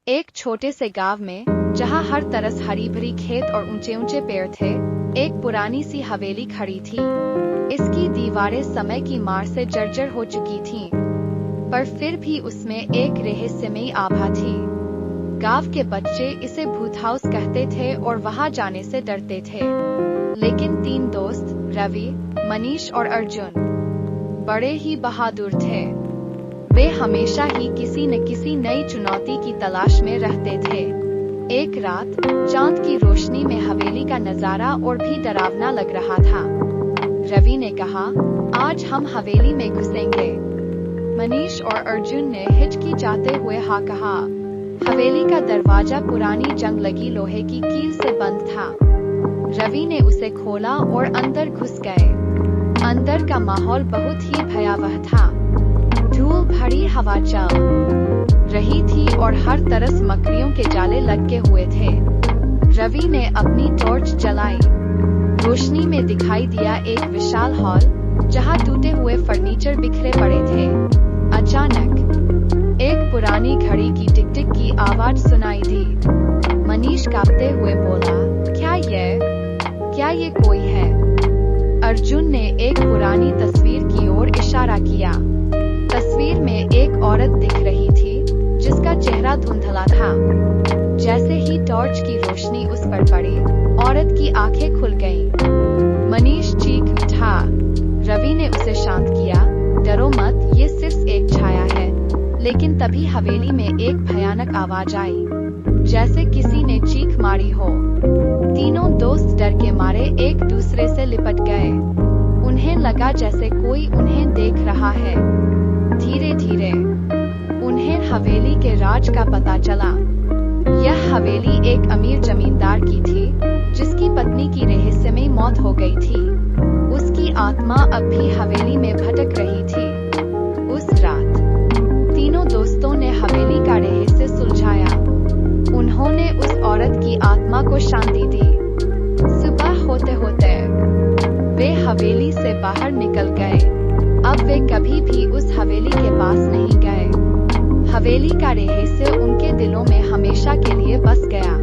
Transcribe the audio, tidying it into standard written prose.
एक छोटे से गांव में, जहां हर तरफ हरी भरी खेत और ऊंचे ऊंचे पेड़ थे, एक पुरानी सी हवेली खड़ी थी। इसकी दीवारें समय की मार से जर्जर हो चुकी थीं, पर फिर भी उसमें एक रहस्यमयी आभा थी। गांव के बच्चे इसे भूत हाउस कहते थे और वहां जाने से डरते थे। लेकिन तीन दोस्त, रवि, मनीष और अर्जुन, बड़े ही बहादुर थे। वे हमेशा ही किसी न किसी नई चुनौती की तलाश में रहते थे। एक रात, चांद की रोशनी में हवेली का नजारा और भी डरावना लग रहा था। रवि ने कहा, आज हम हवेली में घुसेंगे। मनीष और अर्जुन ने हिचकिचाते हुए हाँ कहा। हवेली का दरवाजा पुरानी जंग लगी लोहे की कील से बंद था। रवि ने उसे खोला और अंदर घुस गए। अंदर का माहौल बहुत ही भयावह था। धूल भरी हवा चल रही थी और हर तरफ मकड़ियों के जाले लटके हुए थे। रवि ने अपनी टॉर्च जलाई। रोशनी में दिखाई दिया एक विशाल हॉल, जहां टूटे हुए फर्नीचर बिखरे पड़े थे। अचानक एक पुरानी घड़ी की टिक टिक की आवाज सुनाई दी। मनीष कांपते हुए बोला, क्या ये कोई है? अर्जुन ने एक पुरानी तस्वीर की ओर इशारा किया। तस्वीर में एक औरत दिख रही थी, जिसका चेहरा धुंधला था। जैसे ही टॉर्च की रोशनी उस पर पड़ी, औरत की आंखें खुल गईं। मनीष चीख उठा। रवि ने उसे शांत किया, डरो मत, ये सिर्फ एक छाया है। लेकिन तभी हवेली में एक भयानक आवाज आई, जैसे किसी ने चीख मारी हो। तीनों दोस्त डर के मारे एक दूसरे से लिपट गए। उन्हें लगा जैसे कोई उन्हें देख रहा है। धीरे धीरे उन्हें हवेली के राज का पता चला। यह हवेली एक अमीर जमींदार की थी, जिसकी पत्नी की रहस्यमयी मौत हो गई थी। उसकी आत्मा अब भी हवेली में भटक रही थी। उस रात तीनों दोस्तों ने हवेली का रहस्य सुलझाया। उन्होंने उस औरत की आत्मा को शांति दी। सुबह होते होते वे हवेली से बाहर निकल गए। अब वे कभी भी उस हवेली के पास नहीं गए। हवेली का रहस्य उनके दिलों में हमेशा के लिए बस गया।